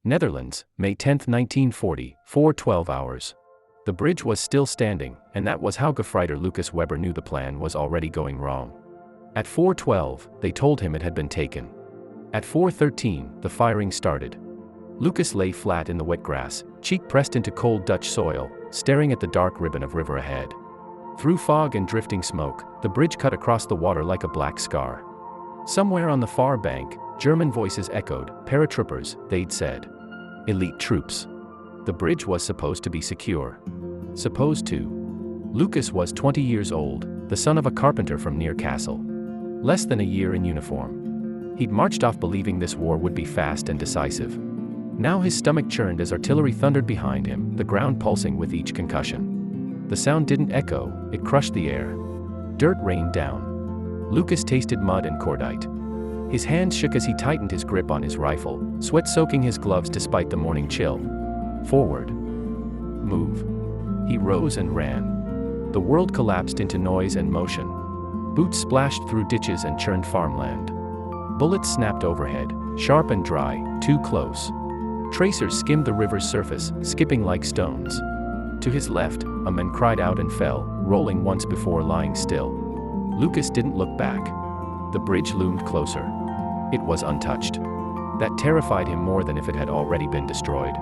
Netherlands, May 10, 1940, 4:12 hours. The bridge was still standing, and that was how Gefreiter Lucas Weber knew the plan was already going wrong. At 4:12, they told him it had been taken. At 4:13, the firing started. Lucas lay flat in the wet grass, cheek pressed into cold Dutch soil, staring at the dark ribbon of river ahead. Through fog and drifting smoke, the bridge cut across the water like a black scar. Somewhere on the far bank, German voices echoed, "Paratroopers," they'd said. Elite troops. The bridge was supposed to be secure. Supposed to. Lucas was 20 years old, the son of a carpenter from near Kassel. Less than a year in uniform. He'd marched off believing this war would be fast and decisive. Now his stomach churned as artillery thundered behind him, the ground pulsing with each concussion. The sound didn't echo, it crushed the air. Dirt rained down. Lucas tasted mud and cordite. His hands shook as he tightened his grip on his rifle, sweat soaking his gloves despite the morning chill. Forward. Move. He rose and ran. The world collapsed into noise and motion. Boots splashed through ditches and churned farmland. Bullets snapped overhead, sharp and dry, too close. Tracers skimmed the river's surface, skipping like stones. To his left, a man cried out and fell, rolling once before lying still. Lucas didn't look back. The bridge loomed closer. It was untouched. That terrified him more than if it had already been destroyed.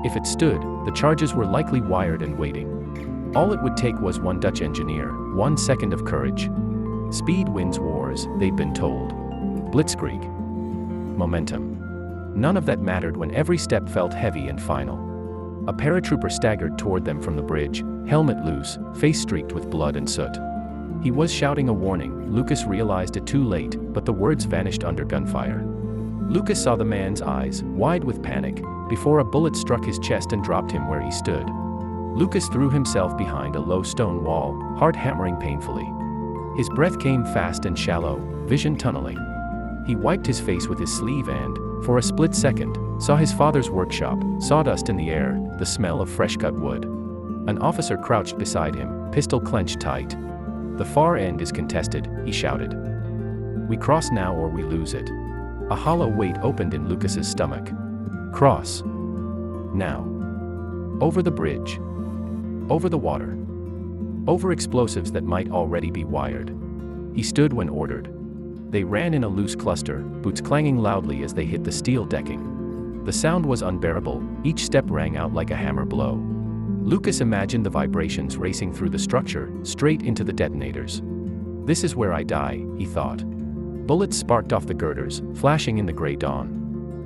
If it stood, the charges were likely wired and waiting. All it would take was one Dutch engineer, 1 second of courage. Speed wins wars, they'd been told. Blitzkrieg. Momentum. None of that mattered when every step felt heavy and final. A paratrooper staggered toward them from the bridge, helmet loose, face streaked with blood and soot. He was shouting a warning. Lucas realized it too late, but the words vanished under gunfire. Lucas saw the man's eyes, wide with panic, before a bullet struck his chest and dropped him where he stood. Lucas threw himself behind a low stone wall, heart hammering painfully. His breath came fast and shallow, vision tunneling. He wiped his face with his sleeve and, for a split second, saw his father's workshop, sawdust in the air, the smell of fresh-cut wood. An officer crouched beside him, pistol clenched tight. "The far end is contested," he shouted. "We cross now or we lose it." A hollow weight opened in Lucas's stomach. Cross. Now. Over the bridge. Over the water. Over explosives that might already be wired. He stood when ordered. They ran in a loose cluster, boots clanging loudly as they hit the steel decking. The sound was unbearable, each step rang out like a hammer blow. Lucas imagined the vibrations racing through the structure, straight into the detonators. "This is where I die," he thought. Bullets sparked off the girders, flashing in the gray dawn.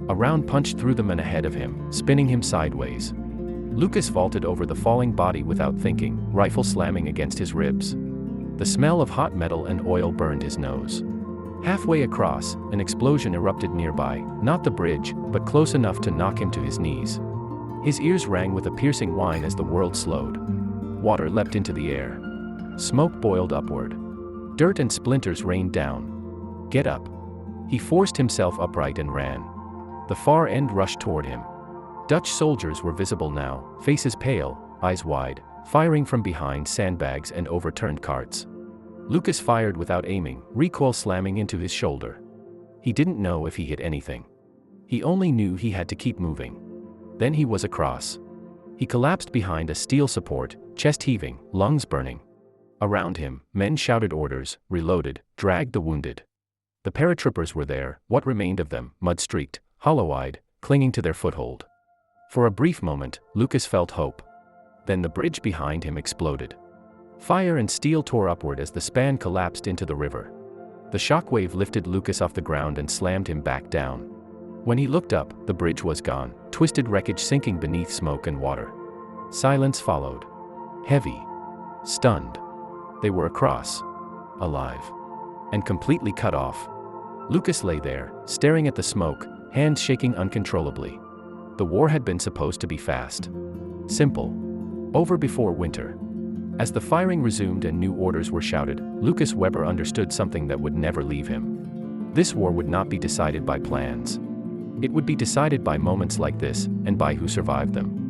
A round punched through the man ahead of him, spinning him sideways. Lucas vaulted over the falling body without thinking, rifle slamming against his ribs. The smell of hot metal and oil burned his nose. Halfway across, an explosion erupted nearby, not the bridge, but close enough to knock him to his knees. His ears rang with a piercing whine as the world slowed. Water leapt into the air. Smoke boiled upward. Dirt and splinters rained down. "Get up." He forced himself upright and ran. The far end rushed toward him. Dutch soldiers were visible now, faces pale, eyes wide, firing from behind sandbags and overturned carts. Lucas fired without aiming, recoil slamming into his shoulder. He didn't know if he hit anything. He only knew he had to keep moving. Then he was across. He collapsed behind a steel support, chest heaving, lungs burning. Around him, men shouted orders, reloaded, dragged the wounded. The paratroopers were there, what remained of them, mud-streaked, hollow-eyed, clinging to their foothold. For a brief moment, Lucas felt hope. Then the bridge behind him exploded. Fire and steel tore upward as the span collapsed into the river. The shockwave lifted Lucas off the ground and slammed him back down. When he looked up, the bridge was gone, twisted wreckage sinking beneath smoke and water. Silence followed. Heavy. Stunned. They were across. Alive. And completely cut off. Lucas lay there, staring at the smoke, hands shaking uncontrollably. The war had been supposed to be fast. Simple. Over before winter. As the firing resumed and new orders were shouted, Lucas Weber understood something that would never leave him. This war would not be decided by plans. It would be decided by moments like this, and by who survived them.